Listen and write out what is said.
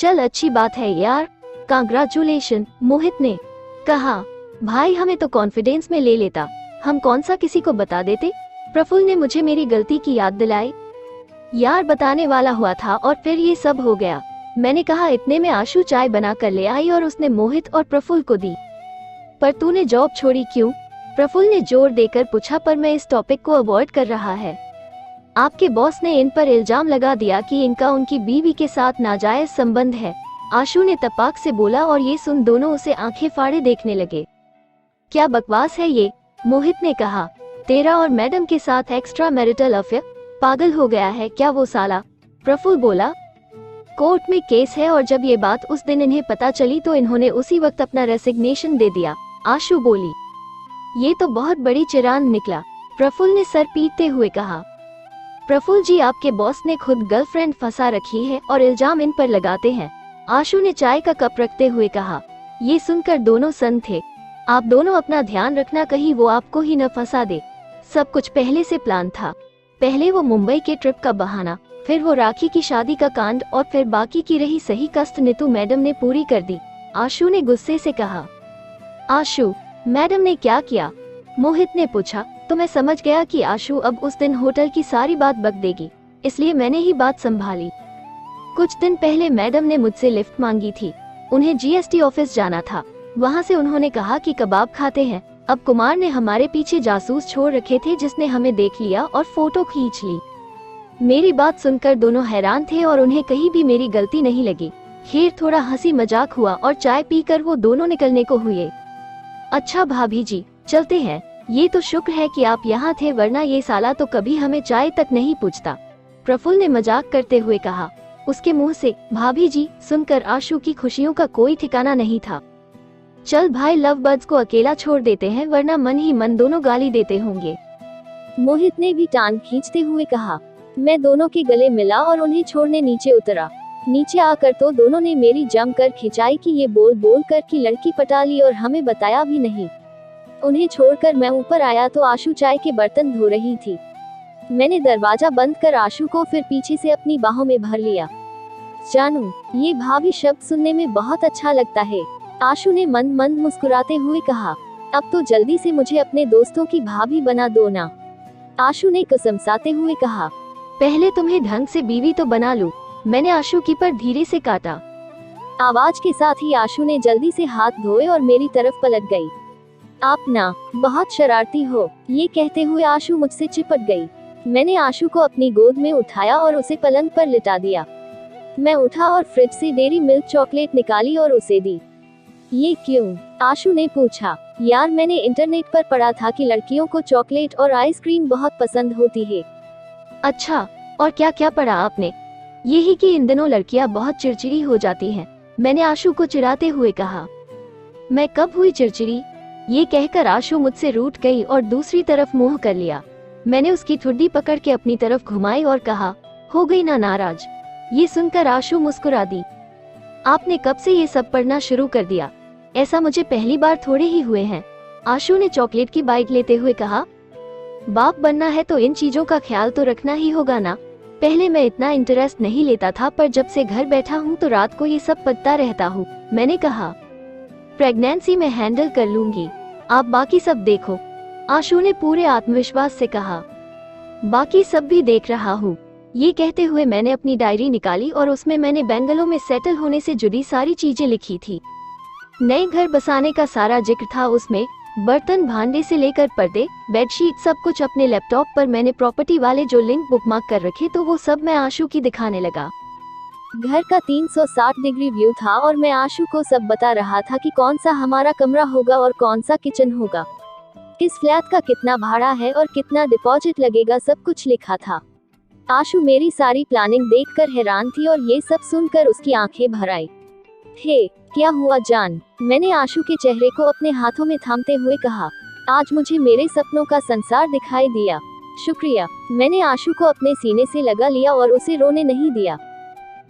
चल अच्छी बात है यार, कांग्रेचुलेशन, मोहित ने कहा। भाई हमें तो कॉन्फिडेंस में ले लेता, हम कौन सा किसी को बता देते। प्रफुल्ल ने मुझे मेरी गलती की याद दिलाई। यार बताने वाला हुआ था और फिर ये सब हो गया। मैंने कहा इतने में आशु चाय बना कर ले आई और उसने मोहित और प्रफुल्ल को दी। पर तूने जॉब छोड़ी क्यों? प्रफुल्ल ने जोर देकर पूछा। पर मैं इस टॉपिक को अवॉइड कर रहा है। आपके बॉस ने इन पर इल्जाम लगा दिया कि इनका उनकी बीवी के साथ नाजायज संबंध है, आशु ने तपाक से बोला और ये सुन दोनों उसे आंखें फाड़े देखने लगे। क्या बकवास है ये? मोहित ने कहा। तेरा और मैडम के साथ एक्स्ट्रा मैरिटल अफेयर? पागल हो गया है क्या वो साला? प्रफुल्ल बोला। कोर्ट में केस है और जब ये बात उस दिन इन्हें पता चली तो इन्होंने उसी वक्त अपना रेसिग्नेशन दे दिया, आशु बोली। ये तो बहुत बड़ी चिरान निकला, प्रफुल्ल ने सर पीटते हुए कहा। प्रफुल्ल जी आपके बॉस ने खुद गर्लफ्रेंड फंसा रखी है और इल्जाम इन पर लगाते हैं, आशु ने चाय का कप रखते हुए कहा। ये सुनकर दोनों सन्न थे। आप दोनों अपना ध्यान रखना कहीं वो आपको ही न फंसा दे। सब कुछ पहले से प्लान था। पहले वो मुंबई के ट्रिप का बहाना, फिर वो राखी की शादी का कांड और फिर बाकी की रही सही कष्ट नीतू मैडम ने पूरी कर दी, आशु ने गुस्से से कहा। आशु, मैडम ने क्या किया? मोहित ने पूछा। तो मैं समझ गया कि आशु अब उस दिन होटल की सारी बात बक देगी, इसलिए मैंने ही बात संभाली। कुछ दिन पहले मैडम ने मुझसे लिफ्ट मांगी थी। उन्हें जीएसटी ऑफिस जाना था। वहाँ से उन्होंने कहा कि कबाब खाते हैं। अब कुमार ने हमारे पीछे जासूस छोड़ रखे थे जिसने हमें देख लिया और फोटो खींच ली। मेरी बात सुनकर दोनों हैरान थे और उन्हें कहीं भी मेरी गलती नहीं लगी। खैर थोड़ा हंसी मजाक हुआ और चाय पीकर वो दोनों निकलने को हुए। अच्छा भाभी जी, चलते हैं। ये तो शुक्र है कि आप यहाँ थे, वरना ये साला तो कभी हमें चाय तक नहीं पूछता, प्रफुल्ल ने मजाक करते हुए कहा। उसके मुंह से भाभी जी सुनकर आशु की खुशियों का कोई ठिकाना नहीं था। चल भाई, लव बर्ड्स को अकेला छोड़ देते हैं, वरना मन ही मन दोनों गाली देते होंगे, मोहित ने भी टांग खींचते हुए कहा। मैं दोनों के गले मिला और उन्हें छोड़ने नीचे उतरा। नीचे आकर तो दोनों ने मेरी जमकर खिंचाई कि ये बोल बोल कर की लड़की पटा ली और हमें बताया भी नहीं। उन्हें छोड़कर मैं ऊपर आया तो आशु चाय के बर्तन धो रही थी। मैंने दरवाजा बंद कर आशु को फिर पीछे से अपनी बाहों में भर लिया। जानू, ये भाभी शब्द सुनने में बहुत अच्छा लगता है, आशु ने मंद मंद मुस्कुराते हुए कहा। अब तो जल्दी से मुझे अपने दोस्तों की भाभी बना दो ना, आशु ने कसमसाते हुए कहा। पहले तुम्हें ढंग से बीवी तो बना लूं, मैंने आशु की पर धीरे से काटा। आवाज के साथ ही आशु ने जल्दी से हाथ धोए और मेरी तरफ पलट गई। आप ना बहुत शरारती हो, ये कहते हुए आशु मुझसे चिपट गई। मैंने आशु को अपनी गोद में उठाया और उसे पलंग पर लिटा दिया। मैं उठा और फ्रिज से डेयरी मिल्क चॉकलेट निकाली और उसे दी। ये क्यों? आशु ने पूछा। यार मैंने इंटरनेट पर पढ़ा था कि लड़कियों को चॉकलेट और आइसक्रीम बहुत पसंद होती है। अच्छा, और क्या क्या पढ़ा आपने? यही कि इन दिनों लड़कियां बहुत चिड़चिड़ी हो जाती हैं, मैंने आशु को चिढ़ाते हुए कहा। मैं कब हुई चिड़चिड़ी? ये कहकर आशु मुझसे रूठ गई और दूसरी तरफ मुंह कर लिया। मैंने उसकी ठुड्डी पकड़ के अपनी तरफ घुमाई और कहा, हो गई ना नाराज? ये सुनकर आशु मुस्कुरा दी। आपने कब से ये सब पढ़ना शुरू कर दिया? ऐसा मुझे पहली बार थोड़े ही हुए हैं, आशु ने चॉकलेट की बाइट लेते हुए कहा। बाप बनना है तो इन चीजों का ख्याल तो रखना ही होगा ना। पहले मैं इतना इंटरेस्ट नहीं लेता था, पर जब से घर बैठा हूँ तो रात को ये सब पढ़ता रहता हूँ, मैंने कहा। प्रेगनेंसी में हैंडल कर लूंगी, आप बाकी सब देखो, आशु ने पूरे आत्मविश्वास से कहा। बाकी सब भी देख रहा हूँ। ये कहते हुए मैंने अपनी डायरी निकाली और उसमें मैंने बेंगलोर में सेटल होने से जुड़ी सारी चीजें लिखी थी। नए घर बसाने का सारा जिक्र था उसमें। बर्तन भांडे से लेकर पर्दे, बेडशीट, सब कुछ अपने लैपटॉप पर मैंने प्रॉपर्टी वाले जो लिंक बुकमार्क कर रखे तो वो सब मैं आशु की दिखाने लगा। घर का 360 डिग्री व्यू था और मैं आशु को सब बता रहा था कि कौन सा हमारा कमरा होगा और कौन सा किचन होगा, किस फ्लैट का कितना भाड़ा है और कितना डिपॉजिट लगेगा, सब कुछ लिखा था। आशु मेरी सारी प्लानिंग देखकर हैरान थी और ये सब सुनकर उसकी आंखें भर आई। हे, क्या हुआ जान? मैंने आशु के चेहरे को अपने हाथों में थामते हुए कहा। आज मुझे मेरे सपनों का संसार दिखाई दिया। शुक्रिया। मैंने आशु को अपने सीने से लगा लिया और उसे रोने नहीं दिया।